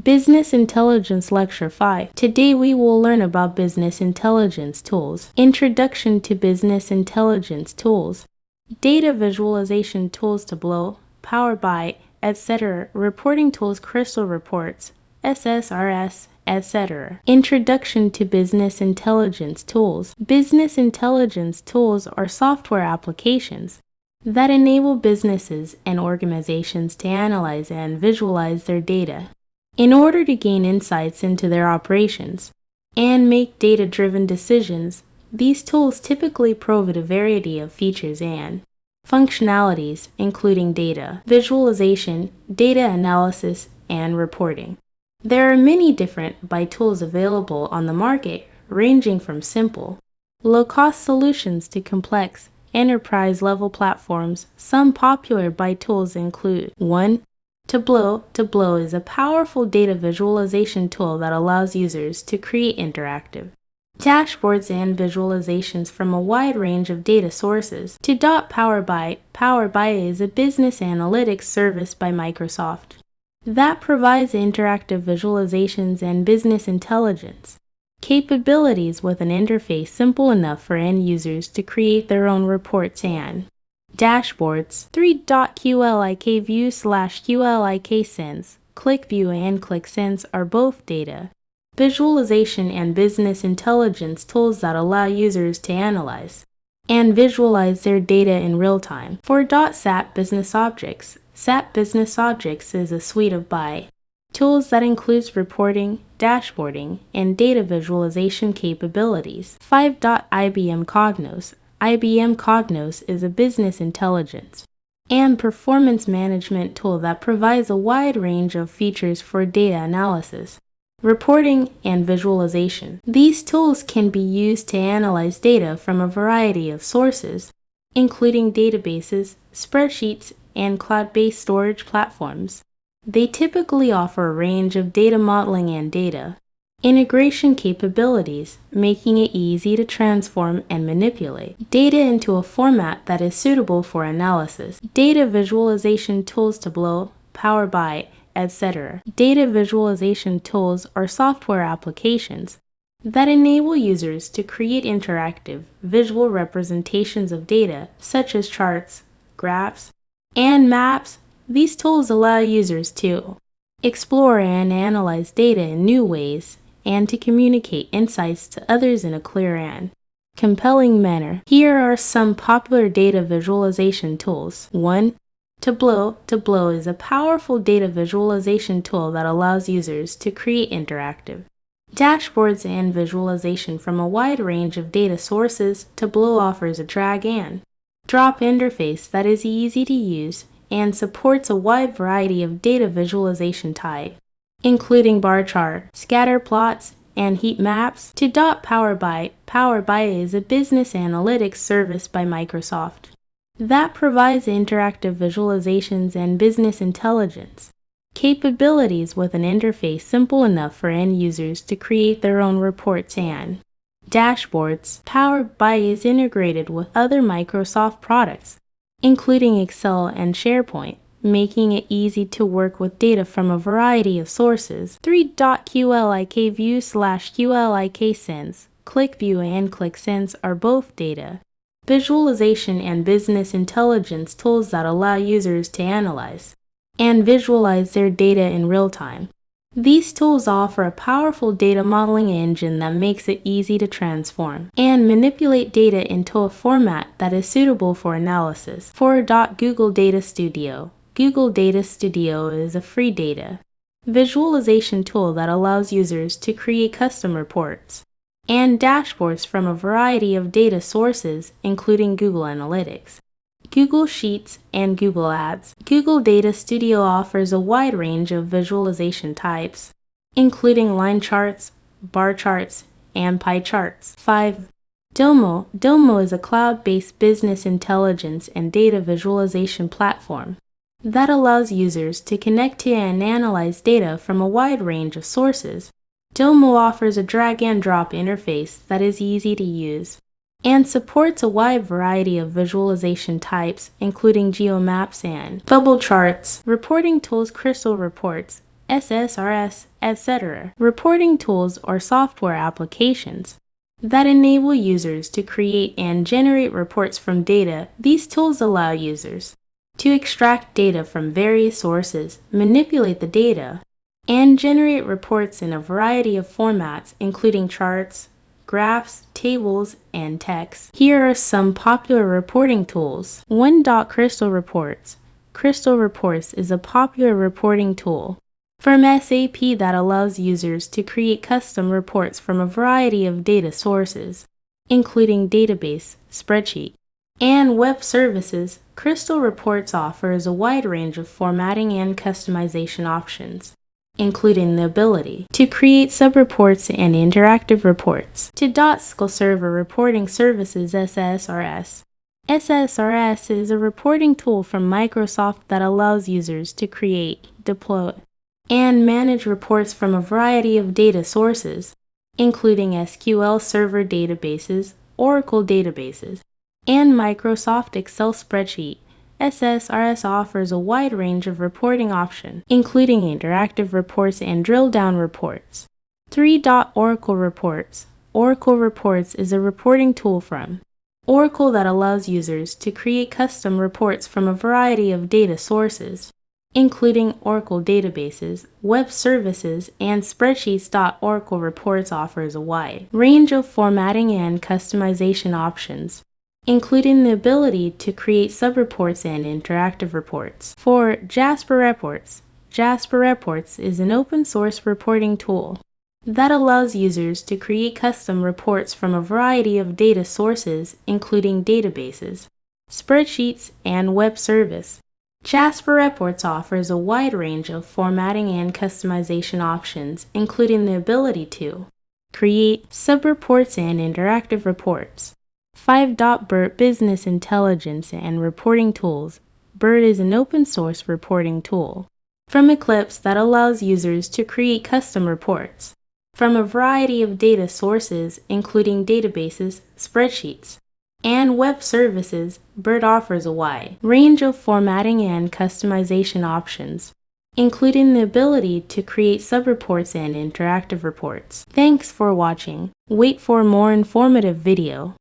Business Intelligence Lecture 5. Today we will learn about business intelligence tools. Introduction to business intelligence tools. Data visualization tools, Tableau, Power BI, etc. Reporting tools, Crystal Reports, SSRS, etc. Introduction to business intelligence tools. Business intelligence tools are software applications that enable businesses and organizations to analyze and visualize their data in order to gain insights into their operations and make data-driven decisions. These tools typically provide a variety of features and functionalities, including data visualization, data analysis, and reporting. There are many different BI tools available on the market, ranging from simple, low-cost solutions to complex, enterprise-level platforms. Some popular BI tools include 1. Tableau. Tableau is a powerful data visualization tool that allows users to create interactive dashboards and visualizations from a wide range of data sources. 2. Power BI. Power BI is a business analytics service by Microsoft that provides interactive visualizations and business intelligence capabilities with an interface simple enough for end users to create their own reports and dashboards. 3. QLIK View / QLIK Sense. ClickView and ClickSense are both data visualization and business intelligence tools that allow users to analyze and visualize their data in real time. 4. SAP Business Objects. SAP Business Objects is a suite of BI tools that includes reporting, dashboarding, and data visualization capabilities. 5. IBM Cognos. IBM Cognos is a business intelligence and performance management tool that provides a wide range of features for data analysis, reporting, and visualization. These tools can be used to analyze data from a variety of sources, including databases, spreadsheets, and cloud-based storage platforms. They typically offer a range of data modeling and data integration capabilities, making it easy to transform and manipulate data into a format that is suitable for analysis. Data visualization tools, Tableau, Power BI, etc. Data visualization tools are software applications that enable users to create interactive visual representations of data, such as charts, graphs, and maps. These tools allow users to explore and analyze data in new ways and to communicate insights to others in a clear and compelling manner. Here are some popular data visualization tools. 1. Tableau. Tableau is a powerful data visualization tool that allows users to create interactive dashboards and visualization from a wide range of data sources. Tableau offers a drag and drop interface that is easy to use and supports a wide variety of data visualization types, including bar chart, scatter plots, and heat maps. 2. Power BI. Power BI is a business analytics service by Microsoft that provides interactive visualizations and business intelligence capabilities with an interface simple enough for end users to create their own reports and dashboards. Power BI is integrated with other Microsoft products, including Excel and SharePoint, making it easy to work with data from a variety of sources. 3. QLIK View / QLIK Sense. ClickView and ClickSense are both data visualization and business intelligence tools that allow users to analyze and visualize their data in real time. These tools offer a powerful data modeling engine that makes it easy to transform and manipulate data into a format that is suitable for analysis. 4. Google Data Studio. Google Data Studio is a free data visualization tool that allows users to create custom reports and dashboards from a variety of data sources, including Google Analytics, Google Sheets, and Google Ads. Google Data Studio offers a wide range of visualization types, including line charts, bar charts, and pie charts. 5. Domo. Domo is a cloud-based business intelligence and data visualization platform that allows users to connect to and analyze data from a wide range of sources. Domo offers a drag-and-drop interface that is easy to use and supports a wide variety of visualization types, including geomaps and bubble charts. Reporting tools, Crystal Reports SSRS, etc. Reporting tools are software applications that enable users to create and generate reports from data. These tools allow users to extract data from various sources, manipulate the data, and generate reports in a variety of formats, including charts, graphs, tables, and text. Here are some popular reporting tools. 1. Crystal Reports. Crystal Reports is a popular reporting tool from SAP that allows users to create custom reports from a variety of data sources, including database, spreadsheet, and web services. Crystal Reports offers a wide range of formatting and customization options, including the ability to create subreports and interactive reports. To SQL Server Reporting Services SSRS. SSRS is a reporting tool from Microsoft that allows users to create, deploy, and manage reports from a variety of data sources, including SQL Server databases, Oracle databases, and Microsoft Excel spreadsheet. SSRS offers a wide range of reporting options, including interactive reports and drill-down reports. 3. Oracle Reports. Oracle Reports is a reporting tool from Oracle that allows users to create custom reports from a variety of data sources, including Oracle databases, web services, and spreadsheets. Oracle Reports offers a wide range of formatting and customization options, including the ability to create subreports and interactive reports. 4. Jasper Reports. Jasper Reports is an open-source reporting tool that allows users to create custom reports from a variety of data sources, including databases, spreadsheets, and web service. Jasper Reports offers a wide range of formatting and customization options, including the ability to create subreports and interactive reports. 5. BERT Business Intelligence and Reporting Tools. BERT is an open-source reporting tool from Eclipse that allows users to create custom reports from a variety of data sources, including databases, spreadsheets, and web services. BERT offers a wide range of formatting and customization options, including the ability to create subreports and interactive reports. Thanks for watching. Wait for more informative video.